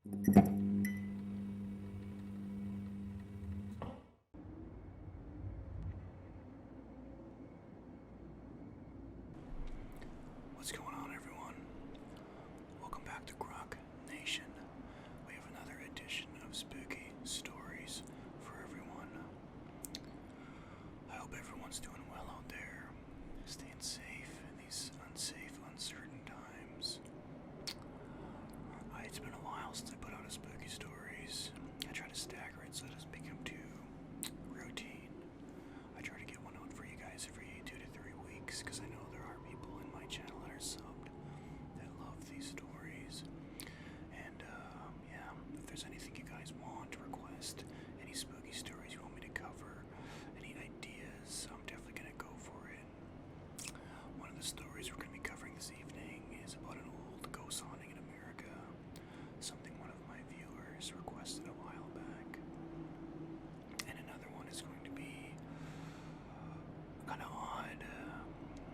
What's going on, everyone? Welcome back to Grocknation. We have another edition of spooky stories for everyone. I hope everyone's doing well out there, staying safe in these unsafe, uncertain times. It's been a while since I put out a spooky stories. I try to stagger it so it doesn't become too routine. I try to get one out for you guys every 2 to 3 weeks because I know there are people in my channel that are subbed that love these stories. And yeah, if there's anything you guys want to request, any spooky stories you want me to cover, any ideas, I'm definitely gonna go for it. One of the stories we're gonna be covering this evening is about an old ghost haunting in America. Something one of my viewers requested a while back. And another one is going to be kind of odd.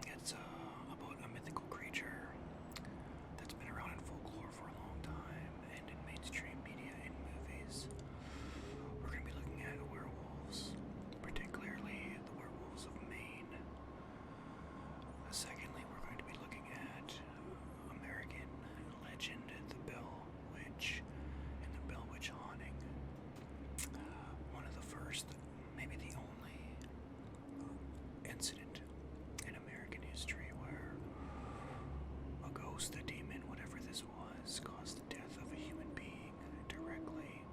It's about a mythical creature that's been around in folklore for a long time and in mainstream media and movies. We're going to be looking at werewolves, particularly the werewolves of Maine. Secondly, we're going to be looking at American legend, the Bell Witch and the Bell Witch haunting. One of the first, maybe the only incident in American history where a ghost, a demon, whatever this was, caused the death of a human being directly.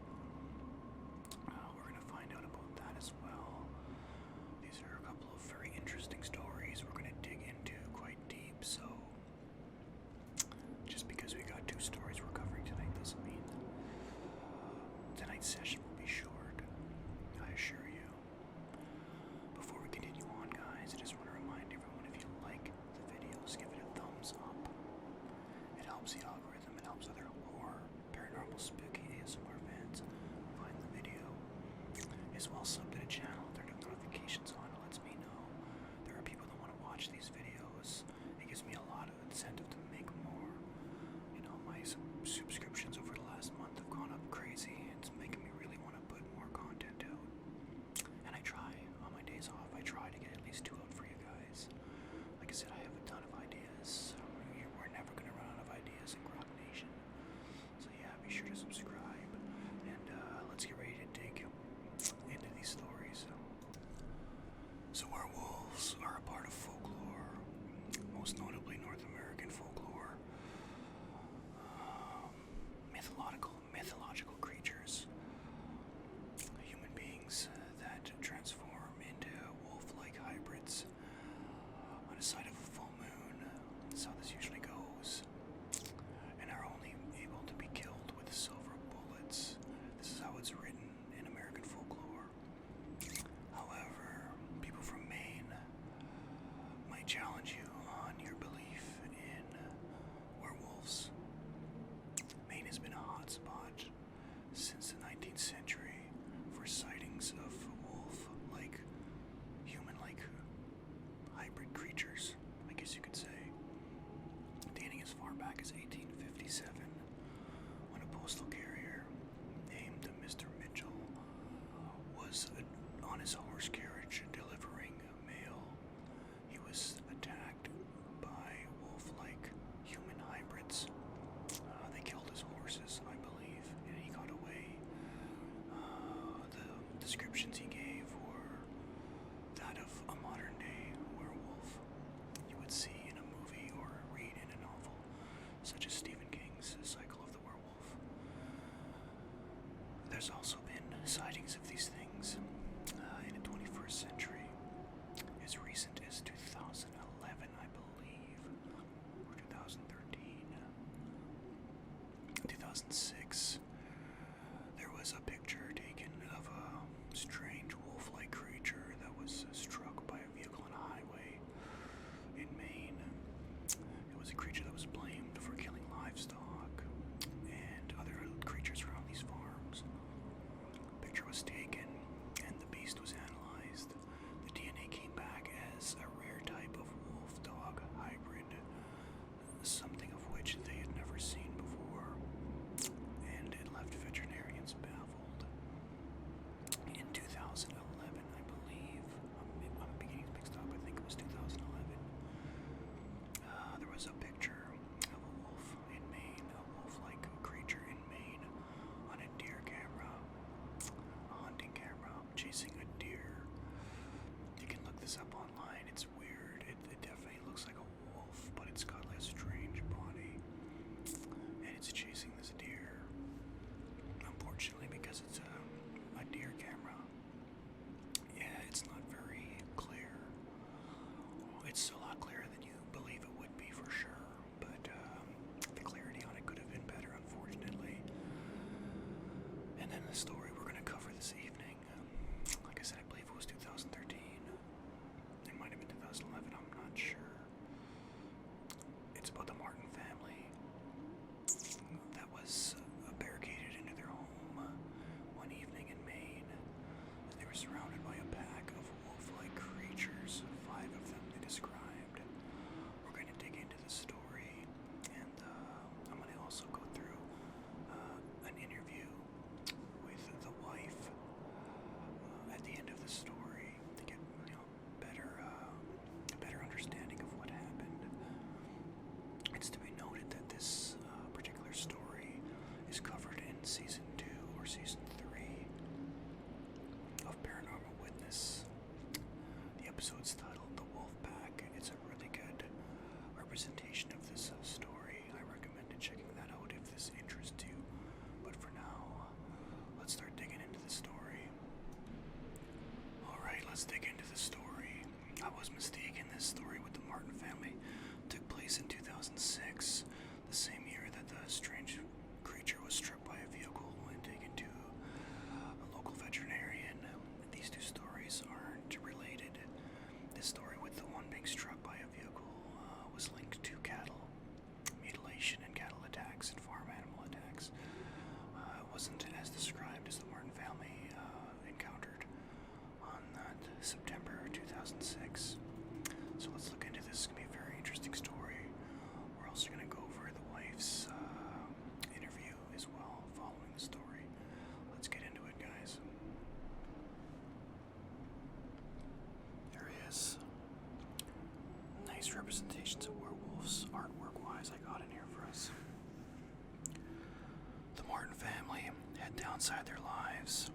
We're going to find out about that as well. These are a couple of very interesting stories we're going to dig into quite deep, so just because we got 2 stories we're covering tonight doesn't mean tonight's session will be short, I assure you. Before we continue on, guys, I just want to remind everyone, if you like the videos, give it a thumbs up. It helps the algorithm, it helps other horror, paranormal, spooky ASMR fans find the video. As well, sub to the channel, turn up notifications on, it lets me know there are people that want to watch these videos. It gives me a lot of incentive to make more. You know, my subscriptions over the last month have gone up crazy. It's making me really want to put more content out. And I try, on my days off, I try to get at least 2 out for you guys. Like I said, I have a ton of ideas. We're never going to run out of ideas in Grocknation. So yeah, be sure to subscribe. And let's get ready to dig into these stories. So werewolves are a part of folklore, most notably North American folklore. Mythological creatures, human beings that transform into wolf-like hybrids on the side of a full moon. That's how this usually goes, and are only able to be killed with silver bullets. This is how it's written in American folklore. However, people from Maine might challenge you on your belief in werewolves. Maine has been a hotspot since the 19th century for sightings of wolf-like, human-like hybrid creatures, I guess you could say, dating as far back as 1857, when a postal carrier named Mr. Mitchell was on his horse carriage delivering mail. He was attacked by wolf-like human hybrids. They killed his horses, I believe, and he got away. The descriptions he gave were that of a modern-day werewolf you would see in a movie or read in a novel, such as Stephen King's Cycle of the Werewolf. There's also been sightings of these things in the 21st century, as recent as 2011, I believe, or 2013. 2006, there was a picture taken of a strange wolf-like creature that was struck by a vehicle on a highway in Maine. It was a creature that was blamed for killing livestock and other creatures around these farms. A picture was taken and the beast was analyzed. The DNA came back as a rare type of wolf-dog hybrid, something of which they had never seen before. And chasing a deer. You can look this up online. It's weird. It definitely looks like a wolf, but it's got like a strange body. And it's chasing this deer. Unfortunately, because it's a deer camera, yeah, it's not very clear. It's a lot clearer than you believe it would be for sure, but the clarity on it could have been better, unfortunately. And then the story we're going to cover this evening, like I said, I believe it was 2013. It might have been 2011, I'm not sure. It's about the Martin family that was barricaded into their home one evening in Maine. They were surrounded by a pack of wolf-like creatures, 5 of them they described. We're going to dig into the story, and I'm going to also go through an interview with the wife at the end of the story to get a better understanding of what happened. It's to be noted that this particular story is covered in season 2 or season 3 of Paranormal Witness. The episode's titled The Wolf Pack. It's a really good representation of this story. I recommend checking that out if this interests you. But for now, let's start digging into the story. Alright, let's dig into the story. I was mistaken. This story with the Martin family took place in 2006, the same year that the strange creature was struck by a vehicle and taken to a local veterinarian. These two stories aren't related. This story with the one being struck by a vehicle was linked to cattle mutilation and cattle attacks and farm animal attacks. It wasn't as described as the Martin family encountered on September 2006. So let's look into this. It's going to be a very interesting story. We're also going to go over the wife's interview as well following the story. Let's get into it, guys. There he is. Nice representations of werewolves, artwork-wise, I got in here for us. The Martin family had downsized their lives.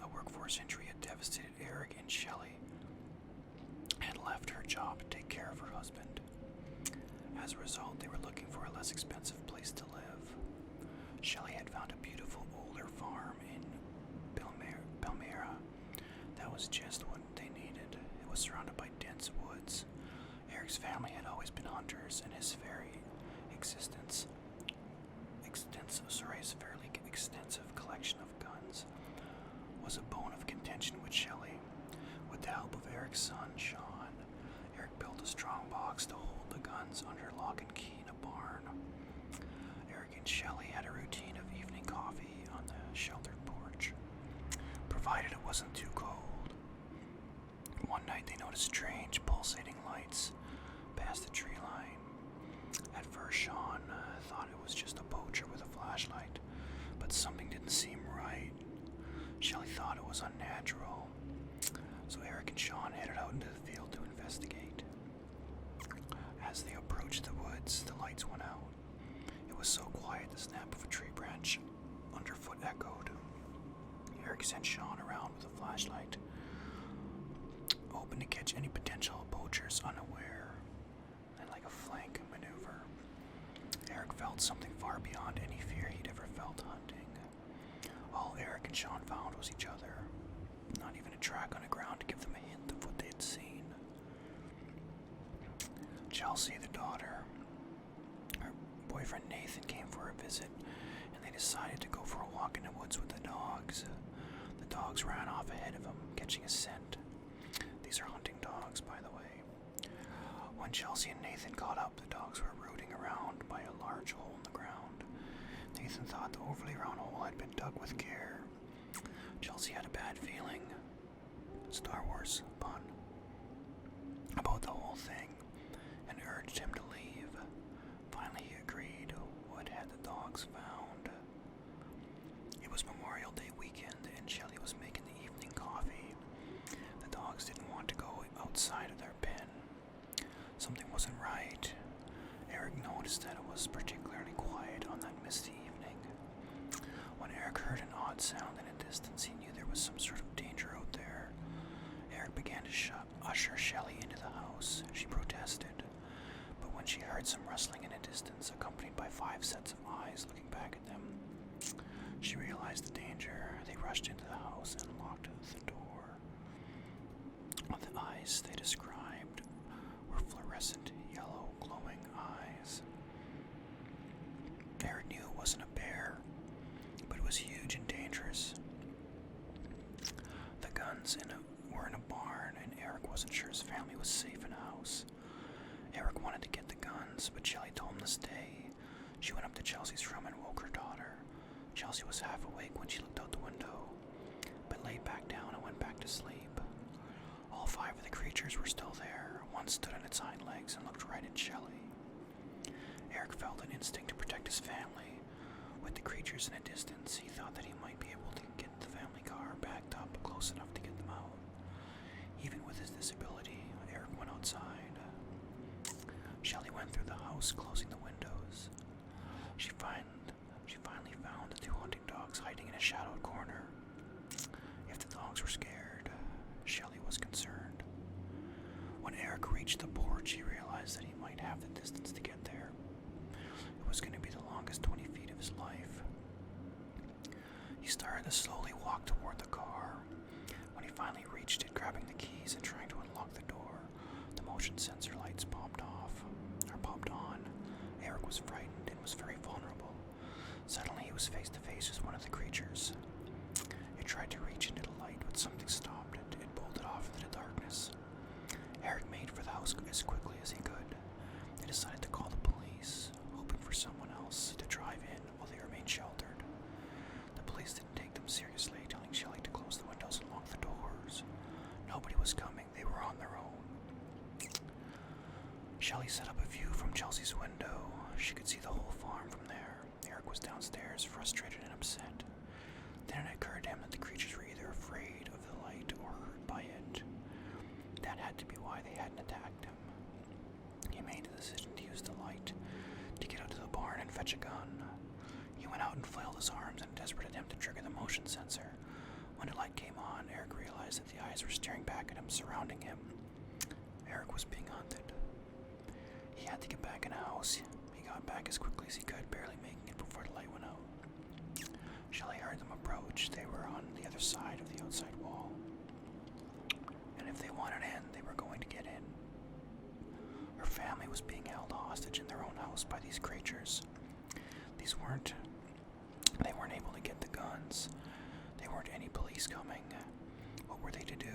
A workforce injury had devastated Eric and Shelley and left her job to take care of her husband. As a result, they were looking for a less expensive place to live. Shelley had found a beautiful older farm in Palmyra that was just what they needed. It was surrounded by dense woods. Eric's family had always been hunters, and his fairly extensive collection of guns was a bone of contention with Shelley. With the help of Eric's son, Sean, Eric built a strong box to hold the guns under lock and key in a barn. Eric and Shelley had a routine of evening coffee on the sheltered porch, provided it wasn't too cold. One night they noticed strange pulsating lights past the tree line. At first, Sean thought it was just a poacher with a flashlight, but something didn't seem right. Shelley thought it was unnatural, so Eric and Sean headed out into the field to investigate. As they approached the woods, the lights went out. It was so quiet the snap of a tree branch underfoot echoed. Eric sent Sean around with a flashlight, hoping to catch any potential poachers unaware, and like a flank maneuver. Eric felt something far beyond any fear he'd ever felt hunting. All Eric and Sean found was each other, not even a track on the ground to give them a hint of what they had seen. Chelsea, the daughter, her boyfriend Nathan came for a visit, and they decided to go for a walk in the woods with the dogs. The dogs ran off ahead of them, catching a scent. These are hunting dogs, by the way. When Chelsea and Nathan caught up, the dogs were rooting around by a large hole in the ground. Nathan thought the overly round hole had been dug with care. Chelsea had a bad feeling, Star Wars pun, about the whole thing, and urged him to leave. Finally, he agreed. What had the dogs found? It was Memorial Day weekend, and Shelley was making the evening coffee. The dogs didn't want to go outside of their pen. Something wasn't right. Eric noticed that it was particularly quiet on that misty evening. When Eric heard an odd sound in the distance, he knew there was some sort of when she heard some rustling in the distance, accompanied by 5 sets of eyes looking back at them. She realized the danger. They rushed into the house and locked the door. The eyes they described were fluorescent yellow glowing eyes. Eric knew it wasn't a bear, but it was huge and dangerous. The guns were in a barn, and Eric wasn't sure his family was safe in a house. Eric wanted to get the guns, but Shelley told him to stay. She went up to Chelsea's room and woke her daughter. Chelsea was half awake when she looked out the window, but laid back down and went back to sleep. All 5 of the creatures were still there. One stood on its hind legs and looked right at Shelley. Eric felt an instinct to protect his family. With the creatures in a distance, he thought that he might be able to get the family car backed up close enough to get them out. Even with his disability, Eric went outside. Shelley went through the house, closing the windows. She finally found the 2 hunting dogs hiding in a shadowed corner. If the dogs were scared, Shelley was concerned. When Eric reached the porch, he realized that he might have the distance to get there. It was going to be the longest 20 feet of his life. He started to slowly walk toward the car. When he finally reached it, grabbing the keys and trying to unlock the door, the motion sensor lights popped on. Eric was frightened and was very vulnerable. Suddenly he was face to face with one of the creatures. It tried to reach into the light, but something stopped it. It bolted off into the darkness. Eric made for the house as quickly as he could. They decided to call the police, hoping for someone else to drive in while they remained sheltered. The police didn't take them seriously, telling Shelley to close the windows and lock the doors. Nobody was coming. They were on their own. Shelley set up a view from Chelsea's window. She could see the whole farm from there. Eric was downstairs, frustrated and upset. Then it occurred to him that the creatures were either afraid of the light or hurt by it. That had to be why they hadn't attacked him. He made the decision to use the light to get out to the barn and fetch a gun. He went out and flailed his arms in a desperate attempt to trigger the motion sensor. When the light came on, Eric realized that the eyes were staring back at him, surrounding him. Eric was being hunted. He had to get back in the house. He got back as quickly as he could, barely making it before the light went out. Shelley heard them approach. They were on the other side of the outside wall. And if they wanted in, they were going to get in. Her family was being held hostage in their own house by these creatures. They weren't able to get the guns. There weren't any police coming. What were they to do?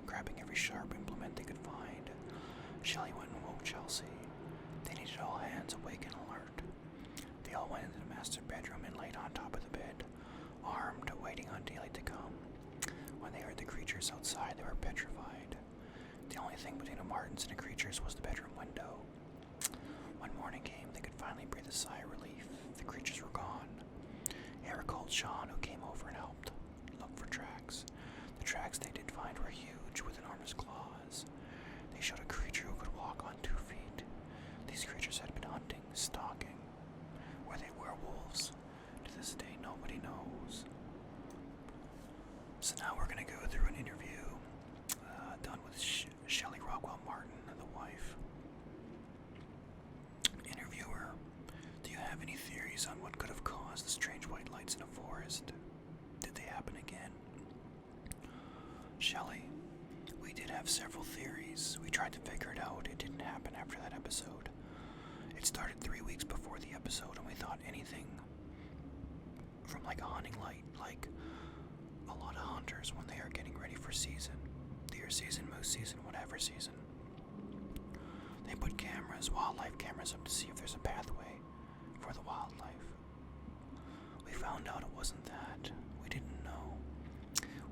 Grabbing every sharp implement they could find, Shelley went and woke Chelsea. They needed all hands awake and alert. They all went into the master bedroom and laid on top of the bed, armed, waiting on daylight to come. When they heard the creatures outside, they were petrified. The only thing between the Martins and the creatures was the bedroom window. When morning came, they could finally breathe a sigh of relief. The creatures were gone. Eric called Sean, who came over and helped look for tracks. The tracks they did find were huge, with enormous claws. They showed a creature who could walk on 2 feet. These creatures had been hunting, stalking. Were they werewolves? To this day, nobody knows. So now we're going to go through an interview done with Shelley Martin, the wife. Interviewer, do you have any theories on what could have caused the strange white lights in a forest? Did they happen again? Shelley, we did have several theories. We tried to figure it out. It didn't happen after that episode. It started 3 weeks before the episode, and we thought anything from like a hunting light, like a lot of hunters when they are getting ready for season, deer season, moose season, whatever season. They put cameras, wildlife cameras up to see if there's a pathway for the wildlife. We found out it wasn't that. We didn't know.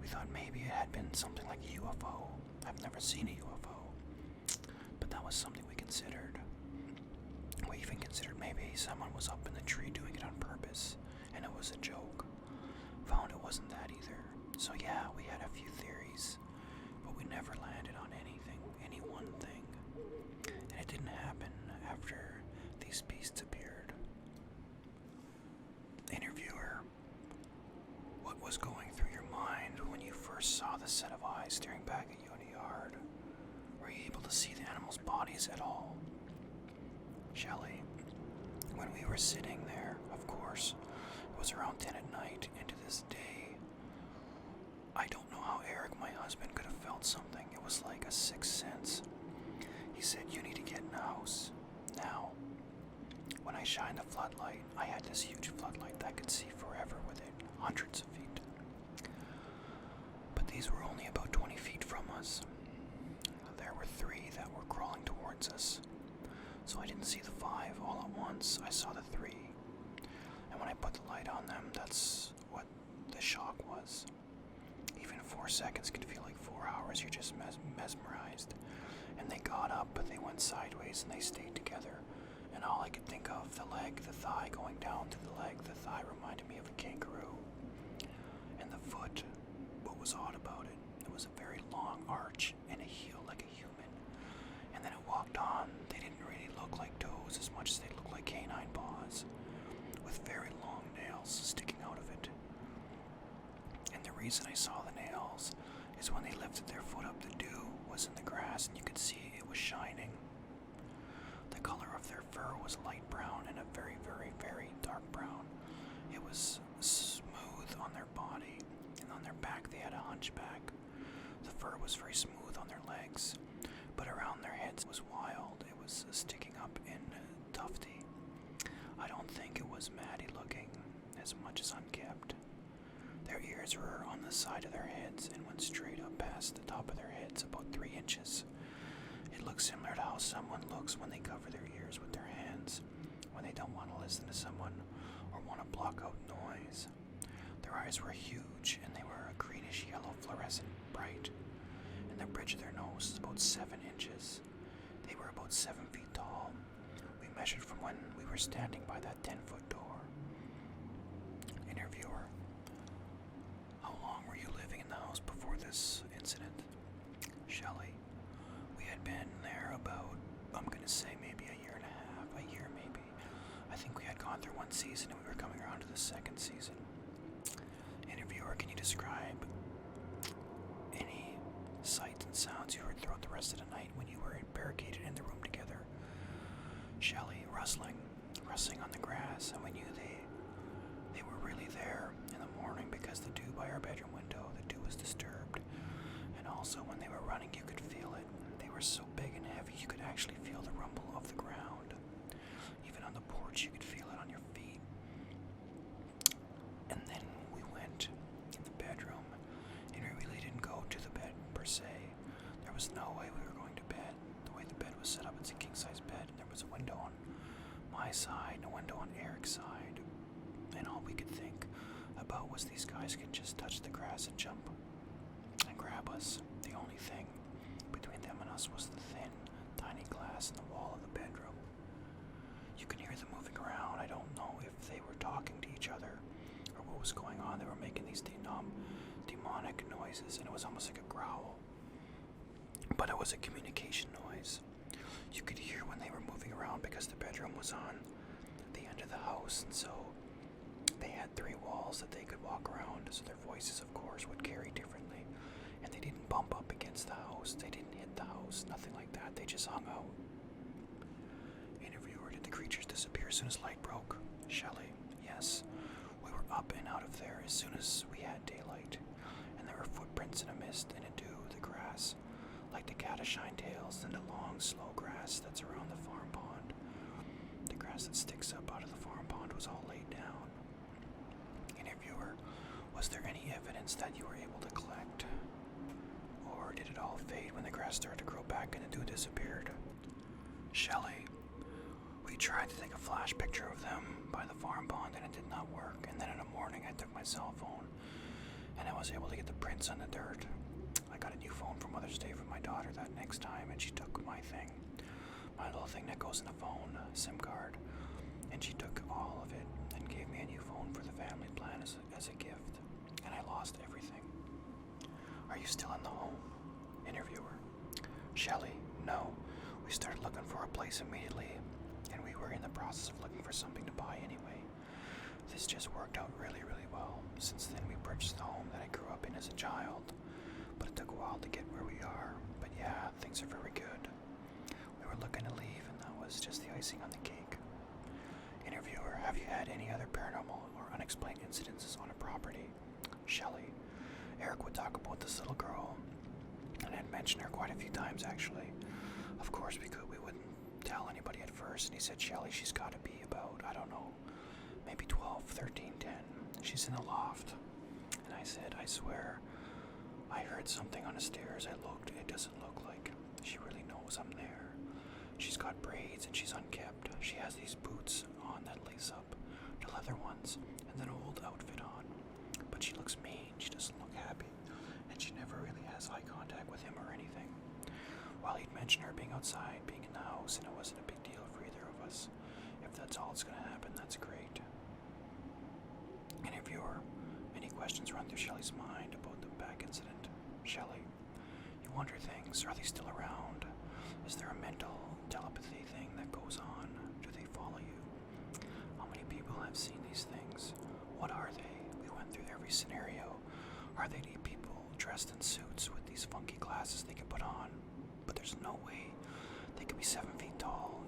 We thought maybe it had been something like a UFO. I've never seen a UFO. But that was something we considered. We even considered maybe someone was up in the tree doing it on purpose, and it was a joke. Found it wasn't that either. So yeah, we had a few theories, but we never landed on anything, any one thing. And it didn't happen after these beasts appeared. Interviewer, what was going through your mind when you first saw the set of eyes staring back at you in the yard? Were you able to see the animals' bodies at all? Shelley, when we were sitting there, of course, it was around 10 at night, and to this day, I don't know how Eric, my husband, could have felt something. It was like a sixth sense. He said, you need to get in the house. Now, when I shined the floodlight, I had this huge floodlight that I could see forever with it, hundreds of feet. But these were only about 20 feet from us. There were 3 that were crawling towards us. So I didn't see the 5 all at once, I saw the 3. And when I put the light on them, that's what the shock was. Even 4 seconds could feel like 4 hours, you're just mesmerized. And they got up, but they went sideways and they stayed together. And all I could think of, the leg, the thigh going down to the leg, the thigh reminded me of a kangaroo. And the foot, what was odd about it, it was a very long arch and a heel like a human. And then it walked on. They didn't really look like toes as much as they looked like canine paws, with very long nails sticking out of it. And the reason I saw the nails is when they lifted their foot up, the dew was in the grass and you could see it was shining. The color of their fur was light brown and a very, very, very dark brown. It was smooth on their body, and on their back they had a hunchback. The fur was very smooth on their legs, but around their heads it was wild. It was sticking up in tufty. I don't think it was matty looking as much as unkempt. Their ears were on the side of their heads and went straight up past the top of their heads, about 3 inches. It looked similar to how someone looks when they cover their ears with their hands, when they don't want to listen to someone or want to block out noise. Their eyes were huge, and they were a greenish yellow fluorescent bright, and the bridge of their nose was about 7 inches. They were about 7 feet tall. We measured from when we were standing by that 10-foot door. Interviewer: how long were you living in the house before this incident? Shelley: we had been there about, I'm going to say maybe a year and a half, a year maybe. I think we had gone through 1 season and we were coming around to the 2nd season. Interviewer: can you describe any sights and sounds you heard throughout the rest of the night when you were barricaded in the room together? Shelley: rustling on the grass, and we knew they were really there in the morning because the dew by our bedroom window, the dew was disturbed. And also when they were running, you could feel it. They were so big and heavy, you could actually feel the rumble of the ground. Even on the porch, you could feel it on your feet. And then we went in the bedroom, and we really didn't go to the bed per se. There was no way we were going to bed. The way the bed was set up, it's a king-size bed, and there was a window on my side and a window on Eric's side. And all we could think about was these guys could just touch the grass and jump and grab us. The only thing between them and us was the thin, tiny glass in the wall of the bedroom. You can hear them moving around. I don't know if they were talking to each other or what was going on. They were making these demonic noises, and it was almost like a growl. But it was a communication noise. You could hear when they were moving around because the bedroom was on the end of the house, and so they had 3 walls that they could walk around, so their voices, of course, would carry differently. And they didn't bump up against the house. They didn't hit the house. Nothing like that. They just hung out. Interviewer: did the creatures disappear as soon as light broke? Shelley: yes. We were up and out of there as soon as we had daylight. And there were footprints in a mist and a dew, the grass, like the caddis-shine tails and the long, slow grass that's around the farm pond. The grass that sticks up out of the farm pond was all laid down. Interviewer: was there any evidence that you were able to collect? Or did it all fade when the grass started to grow back and the dew disappeared? Shelley: we tried to take a flash picture of them by the farm pond and it did not work. And then in the morning I took my cell phone and I was able to get the prints on the dirt. I got a new phone for Mother's Day from my daughter that next time, and she took my thing, my little thing that goes in the phone, SIM card, and she took all of it and gave me a new phone for the family plan as a gift, and I lost everything. Are you still in the home? Interviewer: Shelley: no. We started looking for a place immediately, and we were in the process of looking for something to buy anyway. This just worked out really, really well. Since then we purchased the home that I grew up in as a child, but it took a while to get where we are. But yeah, things are very good. We were looking to leave, and that was was just the icing on the cake. Interviewer, have you had any other paranormal or unexplained incidences on a property? Shelley, Eric would talk about this little girl, and I'd mentioned her quite a few times actually. Of course we wouldn't tell anybody at first, and he said, Shelley, she's got to be about, I don't know, maybe 12, 13, 10. She's in the loft. And I said, I swear, I heard something on the stairs. I looked, it doesn't look like she really knows I'm there. She's got braids and she's unkept. She has these boots on that lace up, the leather ones, and an old outfit on. But she looks mean, she doesn't look happy, and she never really has eye contact with him or anything. While he'd mentioned her being outside, being in the house, and it wasn't a big deal for either of us. If that's all that's gonna happen, that's great. Interviewer, any questions run through Shelley's mind about the back incident? Shelley, you wonder things, are they still around? Is there a mental telepathy thing that goes on? Do they follow you? How many people have seen these things? What are they? We went through every scenario. Are they the people dressed in suits with these funky glasses they can put on? But there's no way they could be 7 feet tall.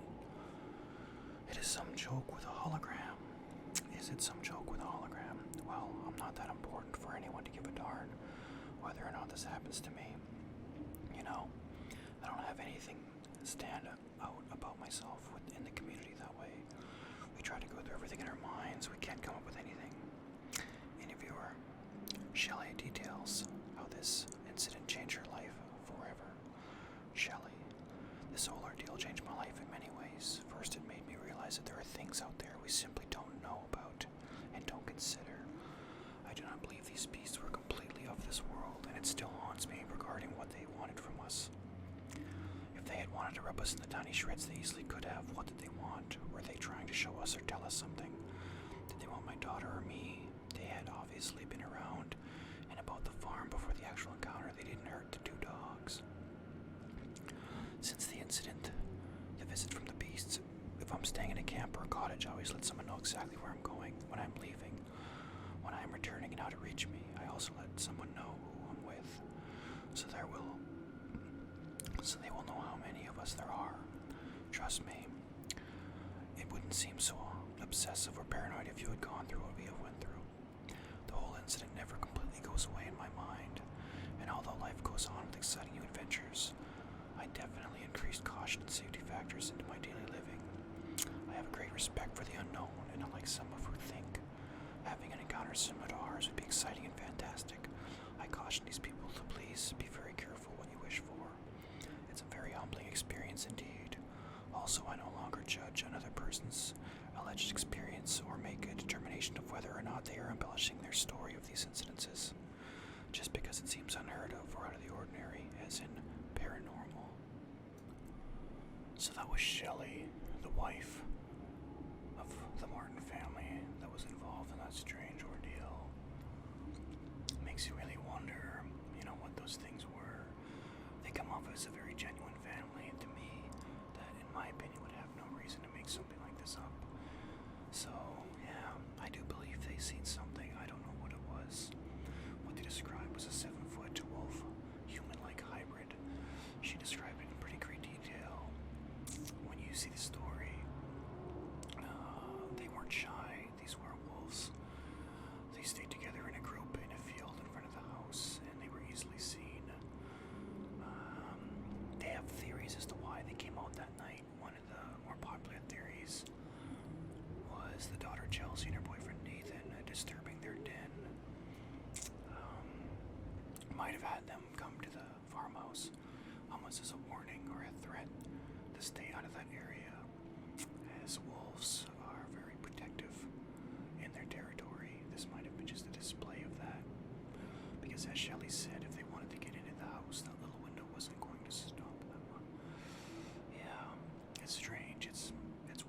It is some joke with a hologram. Is it some joke with a hologram? Well, I'm not that important for anyone to give a darn whether or not this happens to me. You know, I don't have anything stand out about myself in the community that way. We try to go through everything in our minds. We can't come up with anything. Interviewer, Shelley details how this incident changed her life forever. Shelley, this whole ordeal changed my life in many ways. First, it made me realize that there are things out there we simply don't know about and don't consider. I do not believe these beasts were completely of this world, and it still haunts me regarding what they wanted from us. If they had wanted to rub us in the tiny shreds, they easily could have. What did they want? Were they trying to show us or tell us something? Did they want my daughter or me? They had obviously been around and about the farm before the actual encounter. They didn't hurt the 2 dogs. Since the incident, the visit from the beasts, if I'm staying in a camp or a cottage, I always let someone know exactly where I'm going, when I'm leaving, when I'm returning, and how to reach me. I also let someone know who I'm with, so they will know how many of us there are. Trust me, it wouldn't seem so obsessive or paranoid if you had gone through what we have went through. The whole incident never completely goes away in my mind, and although life goes on with exciting new adventures, I definitely increased caution and safety factors into my daily living. I have a great respect for the unknown, and unlike some of who think having an encounter similar to ours would be exciting and fantastic, I caution these people to please be very careful what you wish for. It's a very humbling experience indeed. Also, I no longer judge another person's alleged experience or make a determination of whether or not they are embellishing their story of these incidences, just because it seems unheard of or out of the ordinary, as in paranormal. So that was Shelley, the wife of the Martin family that was involved in that strange ordeal. Makes you really wonder, what those things were. They come off as a very genuine family to me that, in my opinion, would have no reason to make something like this up. So, yeah, I do believe they seen something. I don't know what it was. What they described was a 7-foot wolf, human-like hybrid. She described it in pretty great detail. When you see the story, they weren't shy, these werewolves. They stayed together in a group in a field in front of the house, and they were easily seen. They have theories as to why they came out that night. One of the more popular theories was the daughter Chelsea and her boyfriend Nathan disturbing their den. Might have had them come to the farmhouse almost as a warning or a threat to stay out of that area, as wolves are very protective in their territory. This might have been just a display of that, because as Shelley said, if they wanted to get into the house, that little window wasn't going to stop them. Yeah, it's strange, it's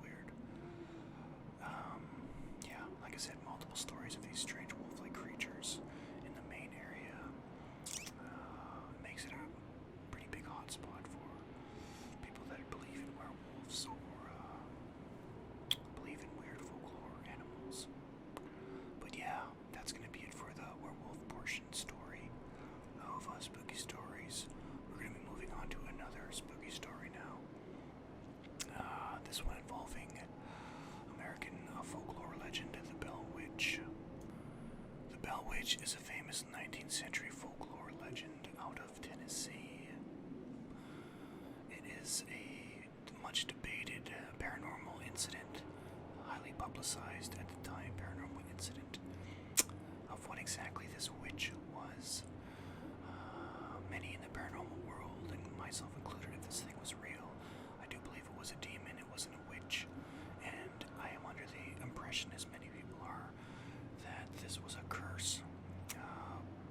weird. Yeah, like I said, multiple stories of these strange wolf-like creatures in the Maine area. Makes it a pretty big hotspot for people that believe in werewolves or Witch is a famous 19th century folklore legend out of Tennessee. It is a much debated paranormal incident, highly publicized at the time paranormal incident. Of what exactly this witch was, many in the paranormal world, and myself included, if this thing was real, I do believe it was a demon, it wasn't a witch, and I am under the impression, as many people are, that this was a curse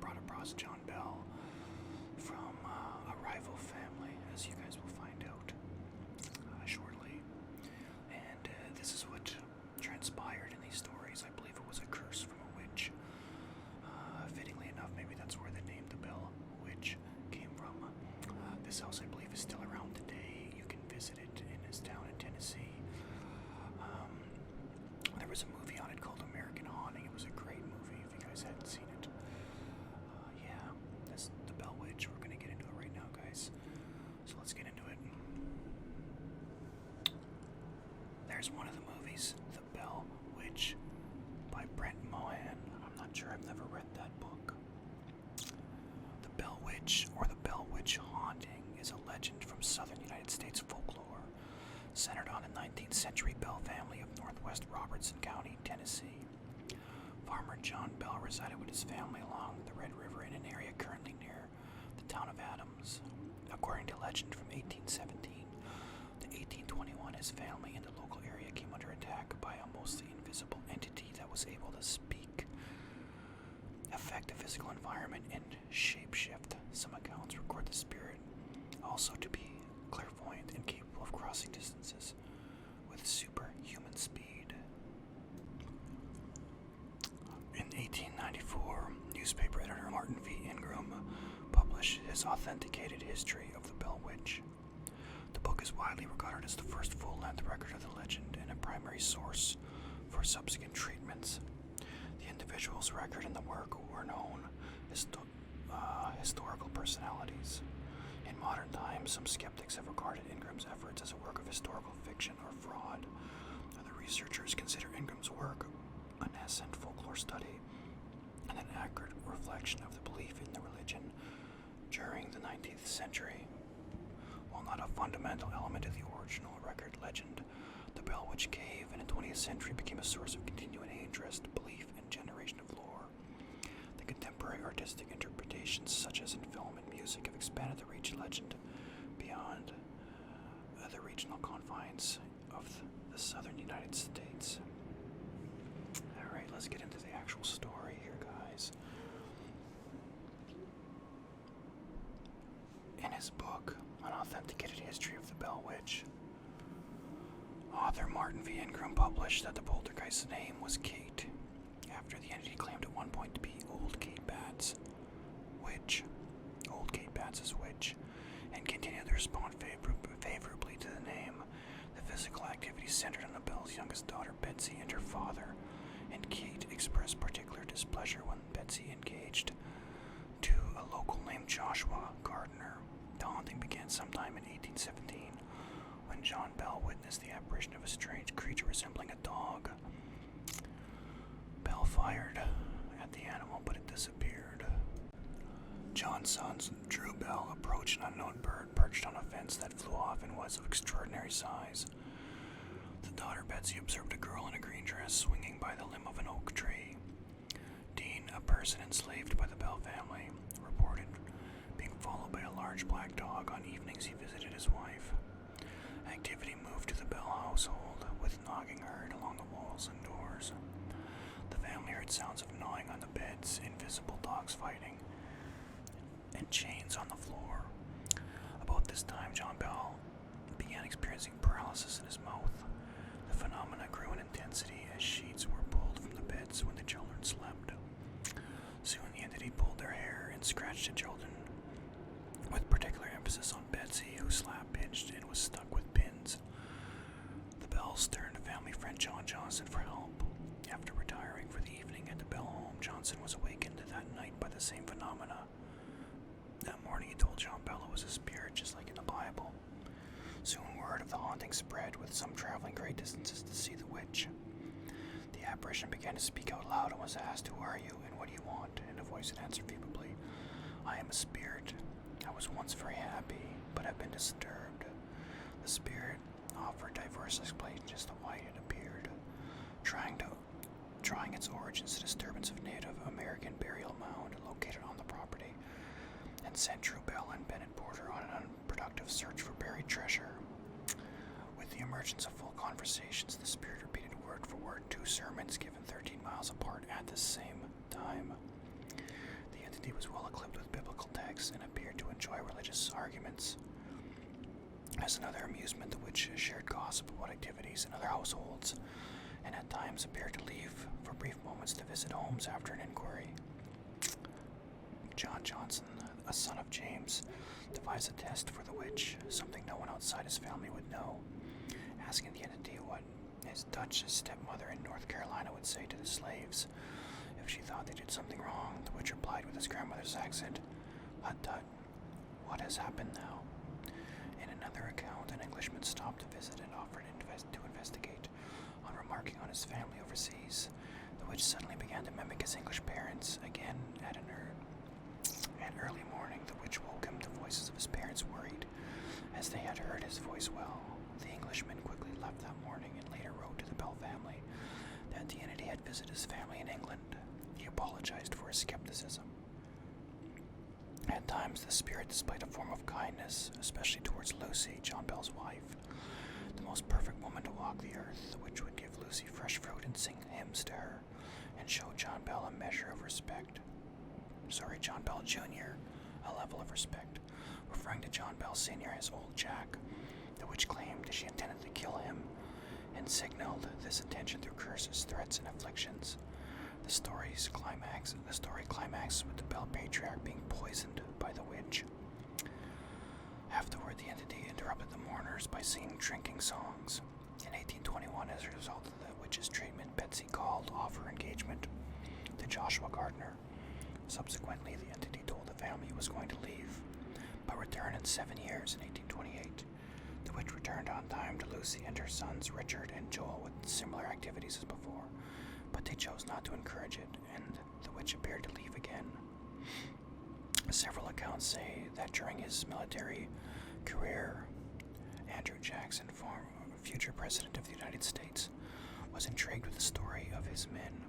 brought across John Bell from a rival family, as you guys will find out shortly. And this is what transpired in these stories. I believe it was a curse from a witch. Fittingly enough, maybe that's where the name the Bell Witch came from. This house, I believe, is still around today. You can visit it in this town in Tennessee. There was a movie on it called American Haunting. It was a great movie if you guys hadn't seen it. Yeah, that's the Bell Witch. We're going to get into it right now, guys. So let's get into it. There's one of the movies, The Bell Witch, by Brent Mohan. I'm not sure, I've never read that book. The Bell Witch, or the Bell Witch Haunting, is a legend from southern United States folklore, centered on the 19th century Bell family of northwest Robertson County, Tennessee. Farmer John Bell resided with his family along the Red River in an area currently near the town of Adams. According to legend from 1817 to 1821, his family in the local area came under attack by a mostly invisible entity that was able to speak, affect the physical environment, and shapeshift. Some accounts record the spirit also to be clairvoyant and capable of crossing distances with superhuman speed. In 1894, newspaper editor Martin V. Ingram published his authenticated history of the Bell Witch. The book is widely regarded as the first full-length record of the legend and a primary source for subsequent treatments. The individuals recorded in the work were known historical personalities. In modern times, some skeptics have regarded Ingram's efforts as a work of historical fiction or fraud. Other researchers consider Ingram's work a nascent folklore study and an accurate reflection of the belief in the religion during the 19th century. While not a fundamental element of the original record legend, the Bell Witch Cave in the 20th century became a source of continuing interest, belief, and generation of lore. The contemporary artistic interpretations, such as in film and music, have expanded the reach of legend beyond the regional confines of the southern United States. Alright, let's get into the actual story here, guys. In his book, An Authenticated History of the Bell Witch, author Martin V. Ingram published that the poltergeist's name was Kate, after the entity claimed at one point to be Old Kate Batts' witch, and continued to respond favorably to the name. The physical activity centered on the Bell's youngest daughter, Betsy, and her father, and Kate expressed particular displeasure when Betsy engaged to a local named Joshua Gardner. The haunting began sometime in 1817, when John Bell witnessed the apparition of a strange creature resembling a dog. Bell fired at the animal, but it disappeared. John's sons, Drew Bell, approached an unknown bird perched on a fence that flew off and was of extraordinary size. The daughter, Betsy, observed a girl in a green dress swinging by the limb of an oak tree. Dean, a person enslaved by the Bell family, reported being followed by a large black dog on evenings he visited his wife. Activity moved to the Bell household, with knocking heard along the walls and doors. The family heard sounds of gnawing on the beds, invisible dogs fighting, and chains on the floor. About this time, John Bell began experiencing paralysis in his mouth. The phenomena grew in intensity as sheets were pulled from the beds when the children slept. Soon the entity pulled their hair and scratched the children, with particular emphasis on Betsy, who slap-pinched and was stuck with pins. The Bells turned to family friend John Johnson for help. After retiring for the evening at the Bell home, Johnson was awakened that night by the same phenomena. That morning he told John Bell it was a spirit, just like in the Bible. Soon word of the haunting spread, with some traveling great distances to see the witch. The apparition began to speak out loud and was asked, "Who are you and what do you want?" And a voice had answered feebly, "I am a spirit. I was once very happy, but have been disturbed." The spirit offered diverse explanations as to why it had appeared, trying its origins to disturbance of Native American burial mound located on the property, and sent Drew Bell and Bennett Porter on an unproductive search for buried treasure. With the emergence of full conversations, the spirit repeated word for word 2 sermons given 13 miles apart at the same time. The entity was well equipped with biblical texts and appeared to enjoy religious arguments. As another amusement, the witch shared gossip about activities in other households, and at times appeared to leave for brief moments to visit homes after an inquiry. John Johnson, a son of James, devised a test for the witch, something no one outside his family would know, asking the entity what his Dutch stepmother in North Carolina would say to the slaves if she thought they did something wrong. The witch replied with his grandmother's accent, "Hut tut, what has happened now?" In another account, an Englishman stopped to visit and offered to investigate. On remarking on his family overseas, the witch suddenly began to mimic his English parents. Again, at early morning, the witch woke him. The voices of his parents worried, as they had heard his voice well. The Englishman quickly left that morning and later wrote to the Bell family that the entity had visited his family in England. He apologized for his skepticism. At times, the spirit displayed a form of kindness, especially towards Lucy, John Bell's wife, the most perfect woman to walk the earth. The witch would give Lucy fresh fruit and sing hymns to her, and show John Bell a measure of respect. John Bell Jr., a level of respect, referring to John Bell Sr. as Old Jack. The witch claimed she intended to kill him, and signaled this intention through curses, threats, and afflictions. The story climaxes with the Bell patriarch being poisoned by the witch. Afterward, the entity interrupted the mourners by singing drinking songs. In 1821, as a result of the witch's treatment, Betsy called off her engagement to Joshua Gardner. Subsequently, the entity told the family it was going to leave, but return in 7 years in 1828. The witch returned on time to Lucy and her sons Richard and Joel with similar activities as before, but they chose not to encourage it, and the witch appeared to leave again. Several accounts say that during his military career, Andrew Jackson, future president of the United States, was intrigued with the story of his men,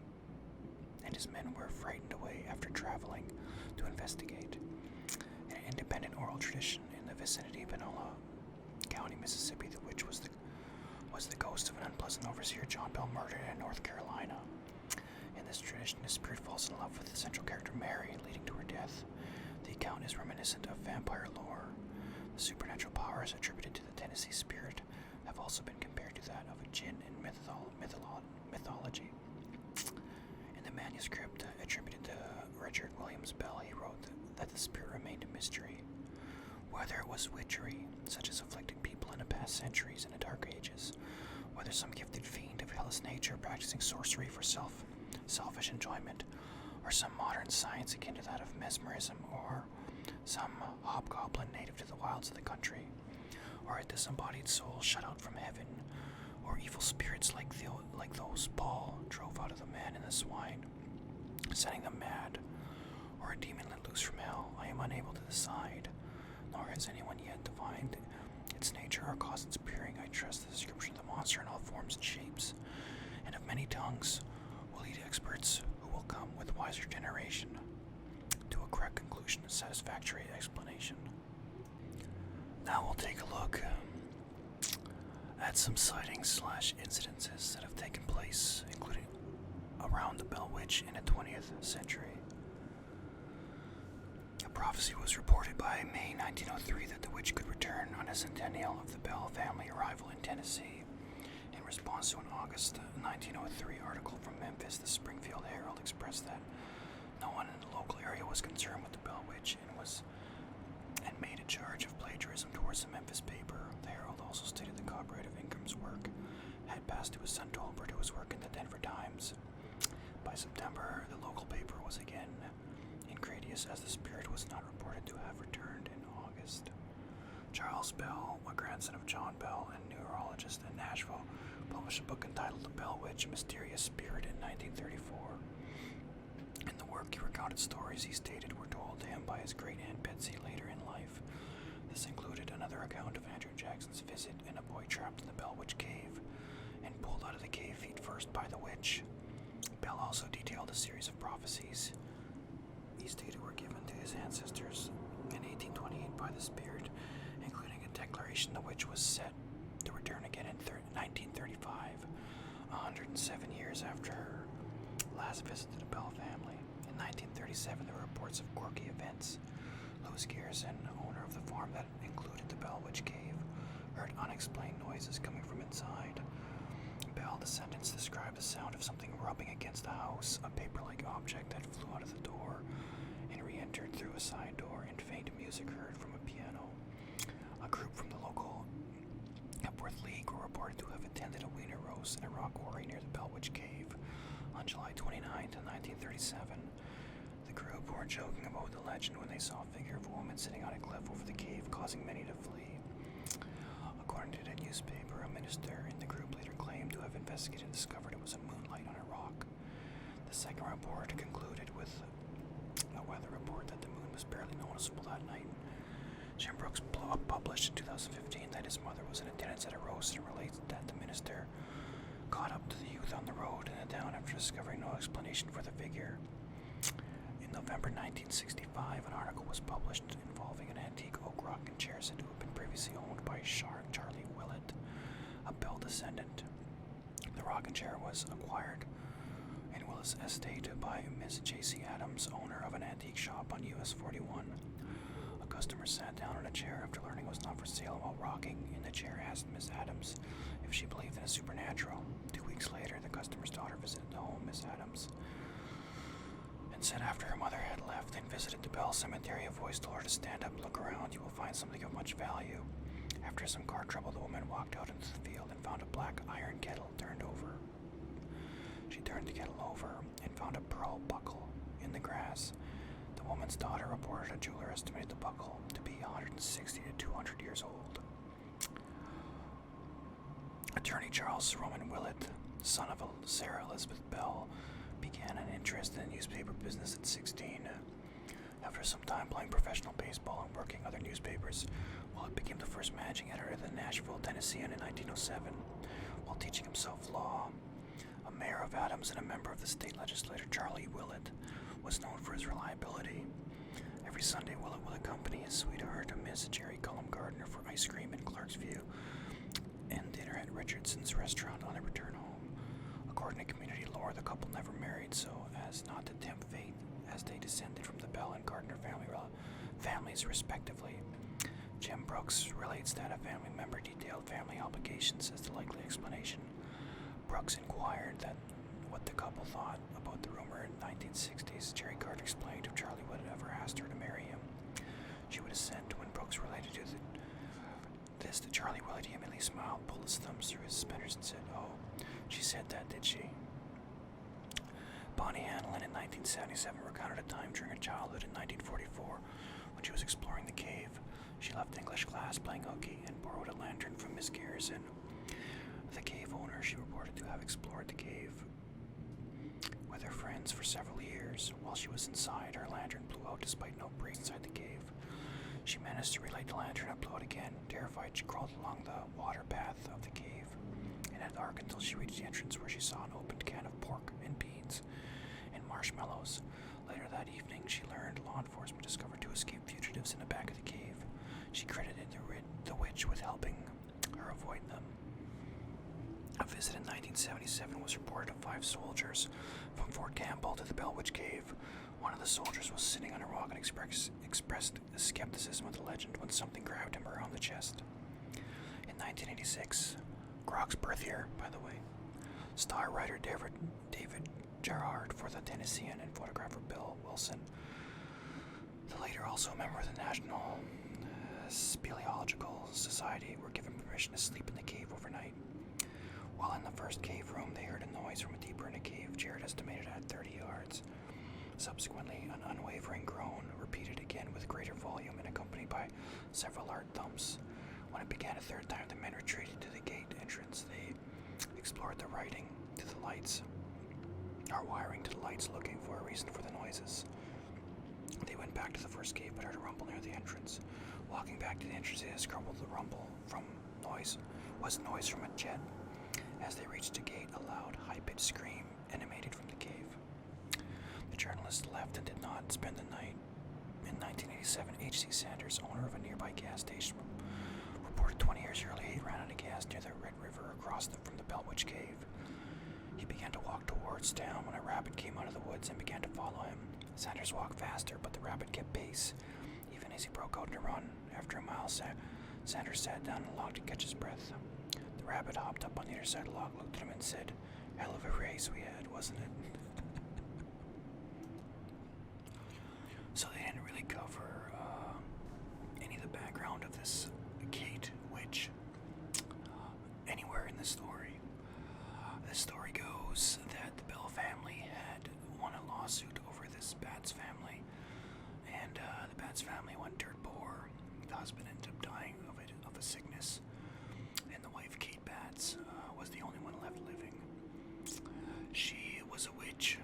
and his men were frightened away after traveling to investigate. In an independent oral tradition in the vicinity of Panola County, Mississippi, the witch was the ghost of an unpleasant overseer John Bell murdered in North Carolina. In this tradition, his spirit falls in love with the central character Mary, leading to her death. The account is reminiscent of vampire lore. The supernatural powers attributed to the Tennessee spirit have also been compared to that of a jinn in mythology. In the manuscript attributed to Richard Williams Bell, he wrote that the spirit remained a mystery. Whether it was witchery, such as afflicted people in the past centuries and the Dark Ages, whether some gifted fiend of hellish nature practicing sorcery for selfish enjoyment, or some modern science akin to that of mesmerism, or some hobgoblin native to the wilds of the country, or a disembodied soul shut out from heaven, or evil spirits like those Paul drove out of the man and the swine, setting them mad, or a demon let loose from hell, I am unable to decide, nor has anyone yet divined its nature or cause its appearing. I trust the description of the monster in all forms and shapes, and of many tongues, will lead experts who will come with wiser generation to a correct conclusion and satisfactory explanation. Now we'll take a look at some sightings / incidences that have taken place, including around the Bell Witch in the 20th century. A prophecy was reported by May 1903 that the witch could return on a centennial of the Bell family arrival in Tennessee. In response to an August 1903 article from Memphis, the Springfield Herald expressed that no one in the local area was concerned with the Bell Witch and made a charge of plagiarism towards the Memphis paper. The Herald also stated the copyright of Ingram's work had passed to his son Tolbert, who was working at the Denver Times. By September, the local paper was again incredulous, as the spirit was not reported to have returned in August. Charles Bell, a grandson of John Bell and neurologist in Nashville, published a book entitled The Bell Witch, Mysterious Spirit in 1934. In the work, he recounted stories he stated were told to him by his great-aunt Betsy later in life. This included another account of Andrew Jackson's visit and a boy trapped in the Bell Witch Cave and pulled out of the cave feet first by the witch. Bell also detailed a series of prophecies he stated were given to his ancestors in 1828 by the spirit, including a declaration the witch was set to return again in 1935, 107 years after her last visit to the Bell family. In 1937, there were reports of quirky events. Louis Garrison, owner of the farm that included the Bell Witch Cave, heard unexplained noises coming from inside. Bell descendants described the sound of something rubbing against the house, a paper-like object that flew out of the door and re-entered through a side door, and faint music heard from a piano. A group from the local Epworth League were reported to have attended a wiener roast in a rock quarry near the Bell Witch Cave on July 29, 1937. The group were joking about the legend when they saw a figure of a woman sitting on a cliff over the cave, causing many to flee. According to the newspaper, a minister in the group later claimed to have investigated and discovered it was a moonlight on a rock. The second report concluded with a weather report that the moon was barely noticeable that night. Jim Brooks published in 2015 that his mother was in attendance at a roast and relates that the minister caught up to the youth on the road in the town after discovering no explanation for the figure. In November 1965, an article was published involving an antique oak rocking chair said to have been previously owned by Charlie Willett, a Bell descendant. The rocking chair was acquired in Willis Estate by Miss J.C. Adams, owner of an antique shop on US 41. A customer sat down in a chair after learning it was not for sale while rocking in the chair, asked Miss Adams if she believed in the supernatural. 2 weeks later, the customer's daughter visited the home Miss Adams and said after her mother had left and visited the Bell Cemetery, a voice told her to stand up, look around, you will find something of much value. After some car trouble, the woman walked out into the field and found a black iron kettle turned over. She turned the kettle over and found a pearl buckle in the grass. The woman's daughter reported a jeweler estimated the buckle to be 160 to 200 years old. Attorney Charles Roman Willett, son of Sarah Elizabeth Bell, began an interest in the newspaper business at 16. After some time playing professional baseball and working other newspapers, Willett became the first managing editor of the Nashville Tennessean in 1907, while teaching himself law. A mayor of Adams and a member of the state legislature, Charlie Willett, was known for his reliability. Every Sunday, Willett would accompany his sweetheart, Miss Jerry Cullum Gardner, for ice cream in Clarksview and dinner at Richardson's restaurant on their return home. According to community lore, the couple never married so as not to tempt fate, as they descended from the Bell and Gardner families respectively. Jim Brooks relates that a family member detailed family obligations as the likely explanation. Brooks inquired what the couple thought about the rumor in the 1960s. Jerry Gardner explained if Charlie would have ever asked her to marry him, she would assent. When Brooks related this to Charlie Willett, he immediately smiled, pulled his thumbs through his suspenders, and said, "Oh, she said that, did she?" Bonnie Hanlon in 1977 recounted a time during her childhood in 1944 when she was exploring the cave. She left English class playing hooky and borrowed a lantern from Miss Garrison. The cave owner, she reported to have explored the cave with her friends for several years. While she was inside, her lantern blew out despite no breeze inside the cave. She managed to relight the lantern and blew out again. Terrified, she crawled along the water path of the cave in the dark until she reached the entrance, where she saw an opened can of pork and beans and marshmallows. Later that evening, she learned law enforcement discovered two escaped fugitives in the back of the cave. She credited the witch with helping her avoid them. A visit in 1977 was reported of 5 soldiers from Fort Campbell to the Bell Witch Cave. One of the soldiers was sitting on a rock and expressed skepticism of the legend when something grabbed him around the chest. In 1986, Grock's birth year, by the way, star writer David Gerard for the Tennessean and photographer Bill Wilson, the later also a member of the National Speleological Society, were given permission to sleep in the cave overnight. While in the first cave room, they heard a noise from deeper in the cave, Jared estimated at 30 yards. Subsequently, an unwavering groan, repeated again with greater volume and accompanied by several hard thumps. When it began a third time, the men retreated to the gate entrance. They explored the writing to the lights, or wiring to the lights, looking for a reason for the noises. They went back to the first gate, but heard a rumble near the entrance. Walking back to the entrance, they discovered the rumble was noise from a jet. As they reached the gate, a loud, high-pitched scream emanated from the cave. The journalist left and did not spend the night. In 1987, H.C. Sanders, owner of a nearby gas station, reported 20 years earlier he ran out of gas near the Red River across from the Bellwitch Cave. He began to walk towards town when a rabbit came out of the woods and began to follow him. Sanders walked faster, but the rabbit kept pace, even as he broke out in a run. After a mile, Sanders sat down on a log to catch his breath. The rabbit hopped up on the other side of the log, looked at him and said, "Hell of a race we had, wasn't it?" So they didn't really cover any of the background of this Kate witch anywhere in the story. The story goes that the Bell family had won a lawsuit over this Bats family, and the Bats family went dirt poor. The husband ended up dying of a sickness, and the wife, Kate Bats, was the only one left living. She was a witch,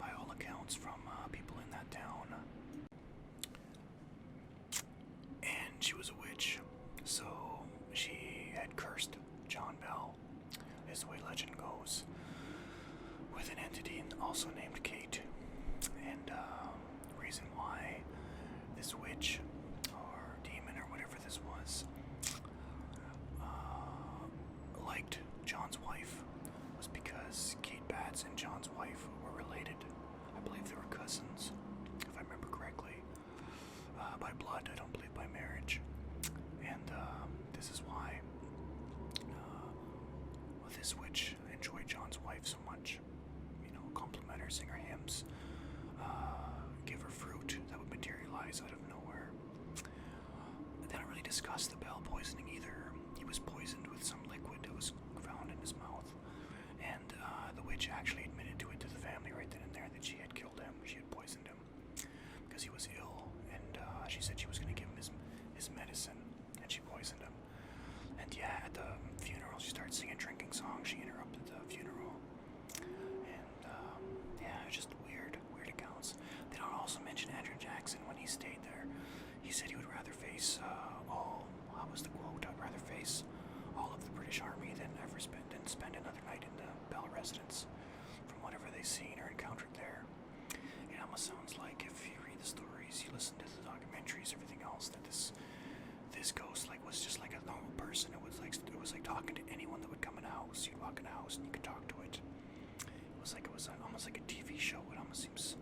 by all accounts, from people in that town. And she was a witch, so she had cursed John Bell, is the way legend goes, with an entity also named Kate. And the reason why this witch, or demon, or whatever this was, liked John's wife was because Kate Bats and John's wife were related. I believe they were cousins, if I remember correctly. By blood, I don't believe by marriage. And this is why this witch enjoyed John's wife so much. Compliment her, sing her hymns, give her fruit that would materialize out of nowhere. They don't really discuss the Bell poisoning either. He was poisoned with some liquid that was found in his mouth. And the witch actually admitted to it to the family right then and there that she had killed him. She had poisoned him because he was ill. And she said she was going to give him his medicine, and she poisoned him. And yeah, at the funeral, she started singing drinking songs. She interrupted the funeral. And yeah, it's just weird accounts. They don't also mention Andrew Jackson when he stayed there. He said he would rather face how was the quote? I'd rather face all of the British Army than spend another night in the Bell residence. From whatever they've seen or encountered there, it almost sounds like, if you read the stories, you listen to the documentaries, everything else, that this ghost was just like a normal person. It was like talking to anyone that would come in a house. You'd walk in a house and you could talk to it. It was almost like a TV show. It almost seems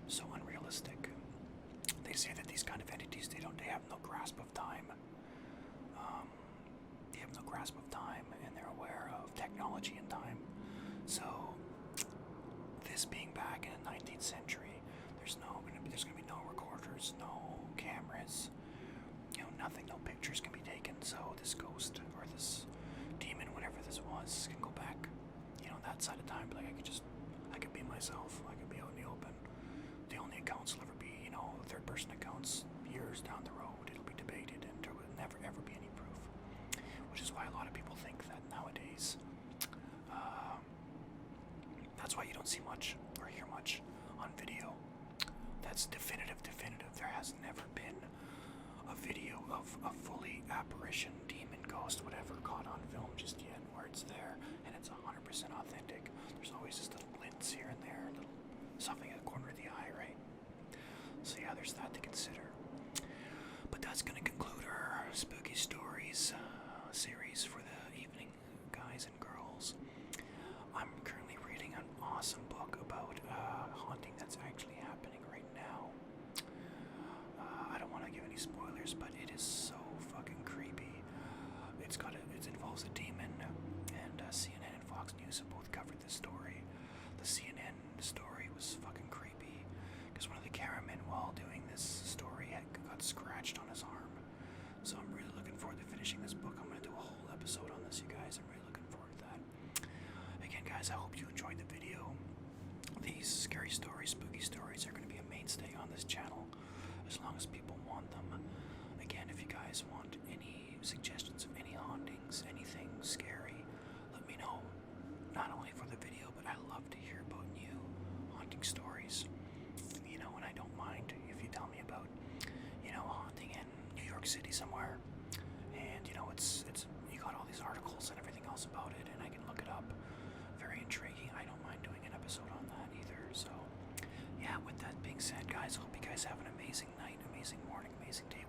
so unrealistic. They say that these kind of entities, they have no grasp of time. They have no grasp of time, and they're aware of technology and time. So this being back in the 19th century, there's going to be no recorders, no cameras, nothing, no pictures can be taken. So this ghost or this demon, whatever this was, can go back, that side of time. Like I could be myself. I could be out in the open. The only accounts will ever be, third-person accounts. Years down the road, it'll be debated, and there will never ever be any proof. Which is why a lot of people think that nowadays. That's why you don't see much or hear much on video. That's definitive. There has never been a video of a fully apparition, demon, ghost, whatever, caught on film just yet, where it's there and it's 100% authentic. There's always just little glints here and there, little something at the corner of the eye, right? So yeah, there's that to consider. But that's going to conclude our spooky stories series for the evening, guys and girls. I'm currently reading an awesome book about haunting that's actually happening right now. I don't want to give any spoilers, but it is so fucking creepy. It involves a demon, and CNN and Fox News have both covered this story. The CNN story was fucking creepy because one of the cameramen, while doing this story, got scratched on his arm. So I'm really looking forward to finishing this book. I'm going to do a whole episode on this, you guys. I'm really looking forward to that. Again, guys, I hope you enjoyed the video. These scary stories, spooky stories are going to be a mainstay on this channel as long as people want them. Again, if you guys want any suggestions of any hauntings, anything scary, let me know. not only for the video, but I love to hear about new haunting stories. You know, and I don't mind if you tell me about, you know, a haunting in New York City somewhere, and you know, it's you got all these articles and everything else about it, and I can look it up. Very intriguing. I don't mind doing an episode on that either. So, yeah. With that being said, guys, I hope you guys have an amazing night, amazing morning, amazing day,